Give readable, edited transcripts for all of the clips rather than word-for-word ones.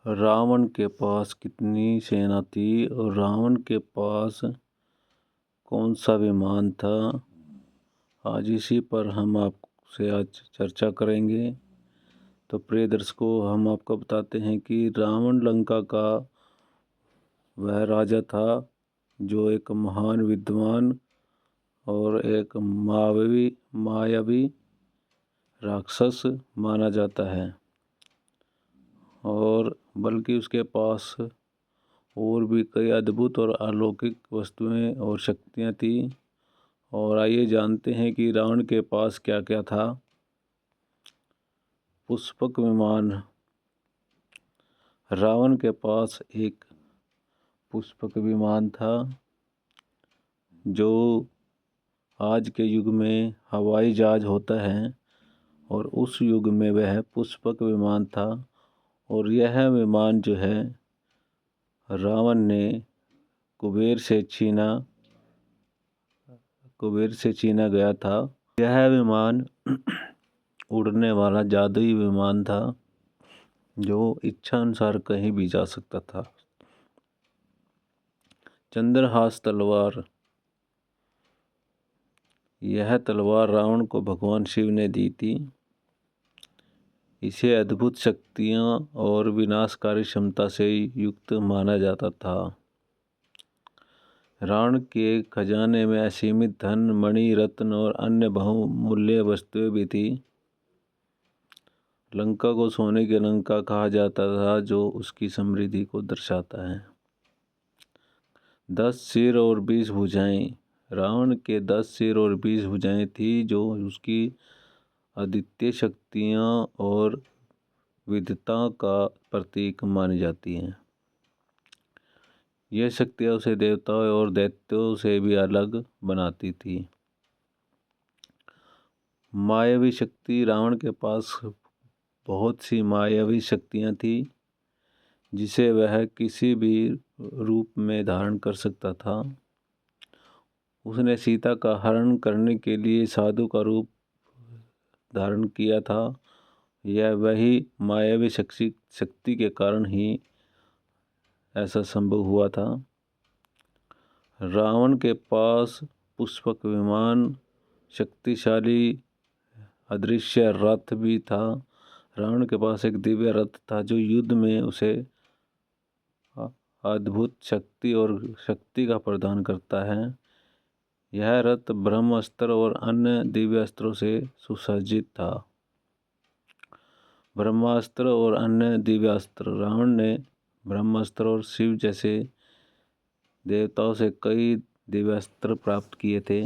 रावण के पास कितनी सेना थी और रावण के पास कौन सा विमान था, आज इसी पर हम आपसे आज चर्चा करेंगे। तो प्रिय दर्शकों, हम आपको बताते हैं कि रावण लंका का वह राजा था जो एक महान विद्वान और एक मायावी राक्षस माना जाता है, और बल्कि उसके पास और भी कई अद्भुत और अलौकिक वस्तुएं और शक्तियां थी। और आइए जानते हैं कि रावण के पास क्या क्या था। पुष्पक विमान। रावण के पास एक पुष्पक विमान था जो आज के युग में हवाई जहाज होता है, और उस युग में वह पुष्पक विमान था। और यह विमान जो है रावण ने कुबेर से छीना गया था। यह विमान उड़ने वाला जादुई विमान था जो इच्छा अनुसार कहीं भी जा सकता था। चंद्रहास तलवार। यह तलवार रावण को भगवान शिव ने दी थी। इसे अद्भुत शक्तियां और विनाशकारी क्षमता से युक्त माना जाता था। रावण के खजाने में असीमित धन, मणि, रत्न और अन्य बहुमूल्य वस्तुएं भी थी। लंका को सोने की लंका कहा जाता था, जो उसकी समृद्धि को दर्शाता है। 10 सिर और 20 भुजाएं। रावण के 10 सिर और 20 भुजाएं थी, जो उसकी अद्वितीय शक्तियां और विद्वता का प्रतीक मानी जाती हैं। यह शक्तियां उसे देवताओं और दैत्यों से भी अलग बनाती थी। मायावी शक्ति। रावण के पास बहुत सी मायावी शक्तियां थी, जिसे वह किसी भी रूप में धारण कर सकता था। उसने सीता का हरण करने के लिए साधु का रूप धारण किया था। यह वही मायावी शक्ति के कारण ही ऐसा संभव हुआ था। रावण के पास पुष्पक विमान, शक्तिशाली अदृश्य रथ भी था। रावण के पास एक दिव्य रथ था जो युद्ध में उसे अद्भुत शक्ति और शक्ति का प्रदान करता है। यह रथ ब्रह्मास्त्र और अन्य दिव्य अस्त्रों से सुसज्जित था। ब्रह्मास्त्र और अन्य दिव्य अस्त्र। रावण ने ब्रह्मास्त्र और शिव जैसे देवताओं से कई दिव्य अस्त्र प्राप्त किए थे।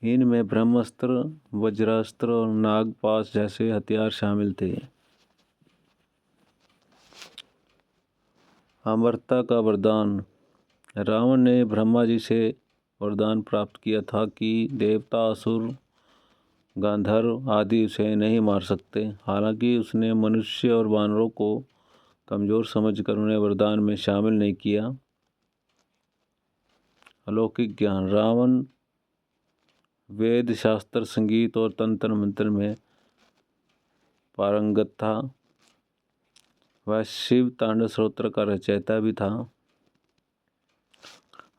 इनमें ब्रह्मास्त्र, वज्रास्त्र और नागपाश जैसे हथियार शामिल थे। अमरता का वरदान। रावण ने ब्रह्मा जी से वरदान प्राप्त किया था कि देवता, असुर, गांधर्व आदि उसे नहीं मार सकते। हालांकि उसने मनुष्य और वानरों को कमजोर समझकर उन्हें वरदान में शामिल नहीं किया। अलौकिक ज्ञान। रावण वेद, शास्त्र, संगीत और तंत्र मंत्र में पारंगत था। वह शिव तांडव स्तोत्र का रचयिता भी था।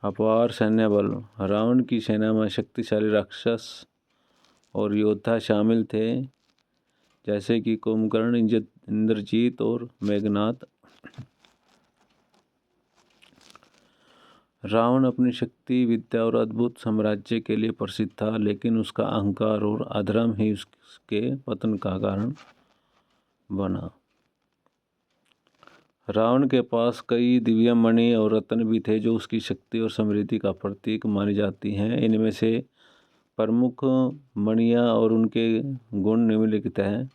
अपार सैन्य बल। रावण की सेना में शक्तिशाली राक्षस और योद्धा शामिल थे, जैसे कि कुंभकर्ण, इंद्रजीत और मेघनाद। रावण अपनी शक्ति, विद्या और अद्भुत साम्राज्य के लिए प्रसिद्ध था, लेकिन उसका अहंकार और अधर्म ही उसके पतन का कारण बना। रावण के पास कई दिव्य मणि और रत्न भी थे, जो उसकी शक्ति और समृद्धि का प्रतीक मानी जाती हैं। इनमें से प्रमुख मणियाँ और उनके गुण निम्नलिखित हैं।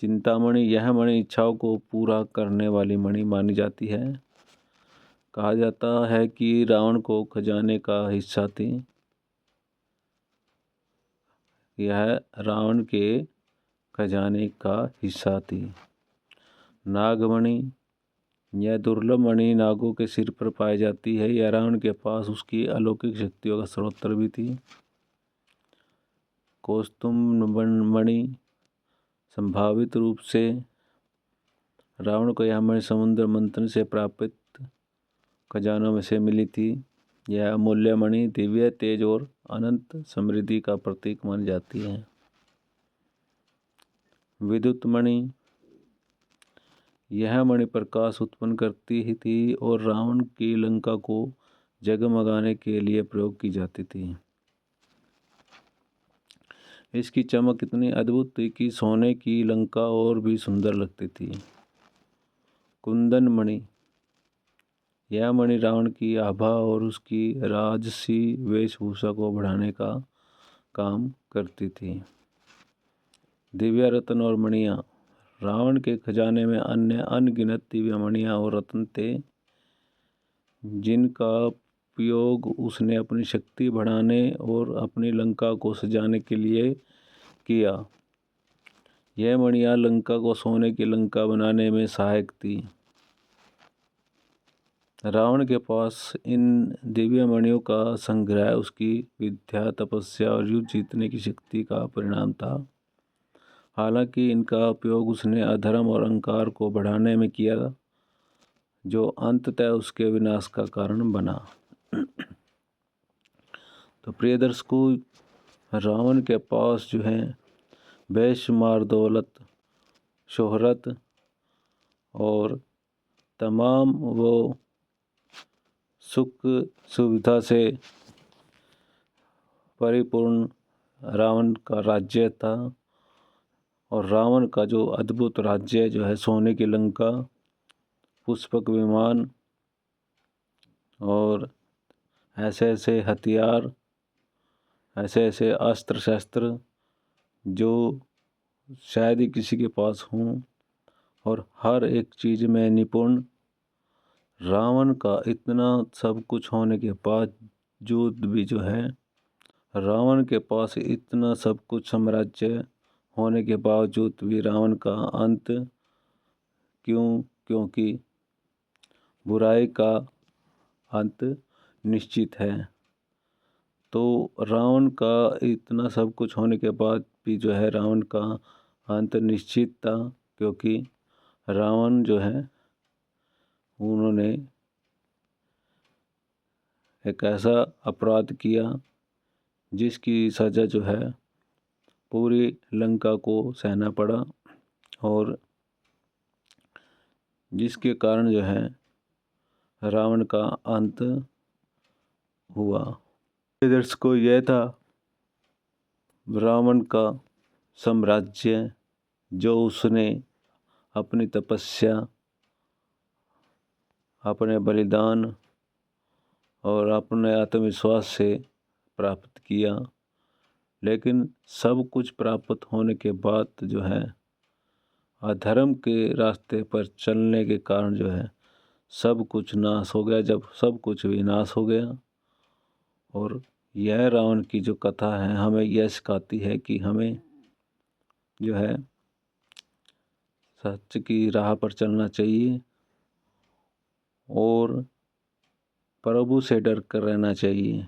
चिंतामणि। यह मणि इच्छाओं को पूरा करने वाली मणि मानी जाती है। कहा जाता है कि रावण को खजाने का हिस्सा थी। यह रावण के खजाने का हिस्सा थी। नागमणि। यह दुर्लभ मणि नागों के सिर पर पाई जाती है। यह रावण के पास उसकी अलौकिक शक्तियों का स्रोत भी थी। कौस्तुभ मणि। संभावित रूप से रावण को यह मणि समुद्र मंथन से प्राप्त खजानों में से मिली थी। यह अमूल्य मणि दिव्य तेज और अनंत समृद्धि का प्रतीक मानी जाती है। विद्युत मणि, यह मणि प्रकाश उत्पन्न करती ही थी और रावण की लंका को जगमगाने के लिए प्रयोग की जाती थी। इसकी चमक इतनी अद्भुत थी कि सोने की लंका और भी सुंदर लगती थी। कुंदन मणि, यह मणि रावण की आभा और उसकी राजसी वेशभूषा को बढ़ाने का काम करती थी। दिव्य रत्न और मणियाँ, रावण के खजाने में अन्य अनगिनत दिव्य मणियाँ और रत्न थे जिनका उपयोग उसने अपनी शक्ति बढ़ाने और अपनी लंका को सजाने के लिए किया। यह मणियाँ लंका को सोने की लंका बनाने में सहायक थी। रावण के पास इन दिव्य मणियों का संग्रह उसकी विद्या, तपस्या और युद्ध जीतने की शक्ति का परिणाम था। हालांकि इनका उपयोग उसने अधर्म और अहंकार को बढ़ाने में किया, जो अंततः उसके विनाश का कारण बना। तो प्रिय दर्शकों, रावण के पास जो है बेशुमार दौलत, शोहरत और तमाम वो सुख सुविधा से परिपूर्ण रावण का राज्य था। और रावण का जो अद्भुत राज्य जो है, सोने की लंका, पुष्पक विमान और ऐसे ऐसे हथियार, ऐसे ऐसे अस्त्र शस्त्र जो शायद ही किसी के पास हों, और हर एक चीज़ में निपुण रावण का इतना सब कुछ होने के बावजूद भी जो है, रावण के पास इतना सब कुछ साम्राज्य होने के बावजूद भी रावण का अंत क्योंकि बुराई का अंत निश्चित है। तो रावण का इतना सब कुछ होने के बाद भी जो है रावण का अंत निश्चित था, क्योंकि रावण जो है उन्होंने एक ऐसा अपराध किया जिसकी सज़ा जो है पूरी लंका को सहना पड़ा, और जिसके कारण जो है रावण का अंत हुआ। दर्शकों, यह था रावण का साम्राज्य, जो उसने अपनी तपस्या, अपने बलिदान और अपने आत्मविश्वास से प्राप्त किया। लेकिन सब कुछ प्राप्त होने के बाद जो है अधर्म के रास्ते पर चलने के कारण जो है सब कुछ नाश हो गया। जब सब कुछ विनाश हो गया, और यह रावण की जो कथा है हमें यह सिखाती है कि हमें जो है सत्य की राह पर चलना चाहिए और प्रभु से डर कर रहना चाहिए।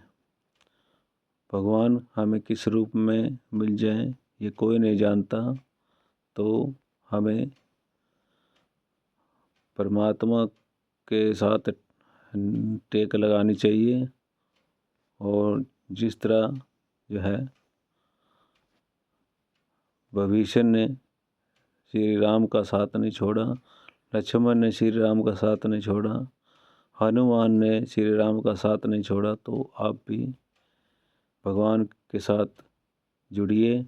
भगवान हमें किस रूप में मिल जाए ये कोई नहीं जानता, तो हमें परमात्मा के साथ टेक लगानी चाहिए। और जिस तरह जो है विभीषण ने श्री राम का साथ नहीं छोड़ा, लक्ष्मण ने श्री राम का साथ नहीं छोड़ा, हनुमान ने श्री राम का साथ नहीं छोड़ा, तो आप भी भगवान के साथ जुड़िए,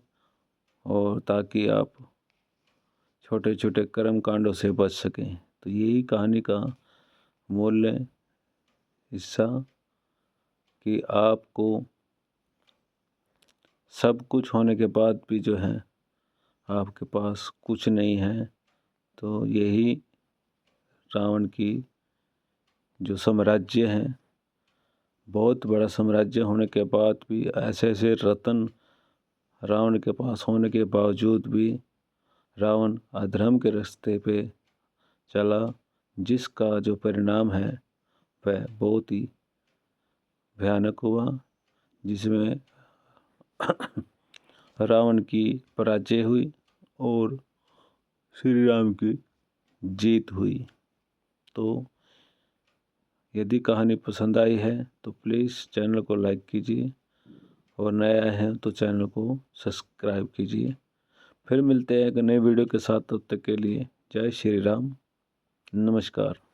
और ताकि आप छोटे छोटे कर्म कांडों से बच सकें। तो यही कहानी का मूल्य हिस्सा कि आपको सब कुछ होने के बाद भी जो है आपके पास कुछ नहीं है, तो यही रावण की जो साम्राज्य है, बहुत बड़ा साम्राज्य होने के बाद भी ऐसे ऐसे रत्न रावण के पास होने के बावजूद भी रावण अधर्म के रास्ते पे चला, जिसका जो परिणाम है वह बहुत ही भयानक हुआ, जिसमें रावण की पराजय हुई और श्री राम की जीत हुई। तो यदि कहानी पसंद आई है तो प्लीज़ चैनल को लाइक कीजिए और नया है तो चैनल को सब्सक्राइब कीजिए। फिर मिलते हैं एक नए वीडियो के साथ, तब तक के लिए जय श्री राम, नमस्कार।